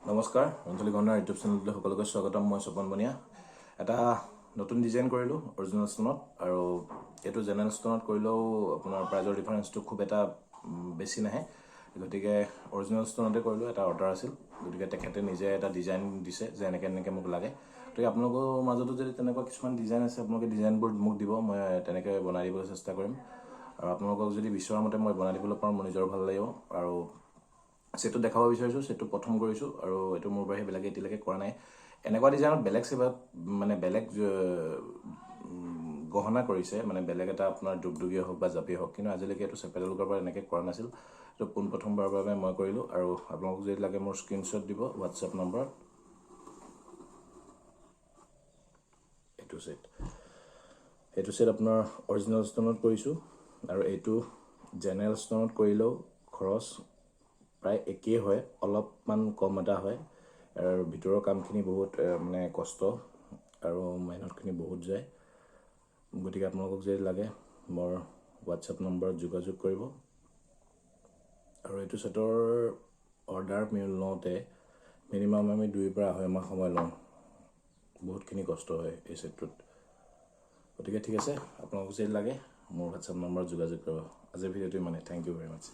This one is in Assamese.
নমস্কাৰ ৰন্ধলি গহনাৰ ইউটিউব চেনেললৈ সকলোকে স্বাগতম। মই স্বপন বনিয়া এটা নতুন ডিজাইন কৰিলোঁ অৰিজিনেল ষ্টোনত, আৰু এইটো জেনেৰেল ষ্টোনত কৰিলেও আপোনাৰ প্ৰাইজৰ ডিফাৰেঞ্চটো খুব এটা বেছি নাহে, গতিকে অৰিজিনেল ষ্টোনতে কৰিলোঁ। এটা অৰ্ডাৰ আছিল, গতিকে তেখেতে নিজে এটা ডিজাইন দিছে যে এনেকৈ মোক লাগে। গতিকে আপোনালোকৰ মাজতো যদি তেনেকুৱা কিছুমান ডিজাইন আছে, আপোনালোকে ডিজাইনবোৰ মোক দিব, মই তেনেকৈ বনাই দিবলৈ চেষ্টা কৰিম। আৰু আপোনালোকক যদি বিচৰা মতে মই বনাই দিবলৈ পাৰোঁ, মোৰ নিজৰ ভাল লাগিব। আৰু সেটো দেখাব বিচাৰিছোঁ, সেটো প্ৰথম কৰিছোঁ, আৰু এইটো মোৰ বাহিৰে বেলেগে এতিয়ালৈকে কৰা নাই। এনেকুৱা ডিজাইনত বেলেগ মানে বেলেগ গহনা কৰিছে, মানে বেলেগ এটা আপোনাৰ দুগদুগীয়া হওক বা জাপি হওক, কিন্তু আজিলৈকে এইটো চেপেটেলকৰ পৰা এনেকৈ কৰা নাছিল। এইটো পোনপ্ৰথমবাৰৰ বাবে মই কৰিলোঁ। আৰু আপোনালোকক যদি লাগে মোৰ স্ক্ৰীনশ্বট দিব হোৱাটছএপ নম্বৰ। এইটো ছেট আপোনাৰ অৰিজিনেল ষ্টোনত কৰিছোঁ, আৰু এইটো জেনেৰেল ষ্টোনত কৰিলেও খৰচ প্ৰায় একেই হয়, অলপমান কম এটা হয়। আৰু ভিতৰৰ কামখিনি বহুত মানে কষ্ট, আৰু মেহনতখিনি বহুত যায়। গতিকে আপোনালোকক যদি লাগে মোৰ হোৱাটছএপ নম্বৰত যোগাযোগ কৰিব। আৰু এইটো ছেটৰ অৰ্ডাৰ লওঁতে মিনিমাম আমি 2 পৰা 2.5 মাহ সময় লওঁ। বহুতখিনি কষ্ট হয় এই ছেটটোত। গতিকে ঠিক আছে, আপোনালোকক যদি লাগে মোৰ হোৱাটছএপ নম্বৰত যোগাযোগ কৰিব। আজিৰ ভিডিঅ'টো ইমানেই। Thank you very much.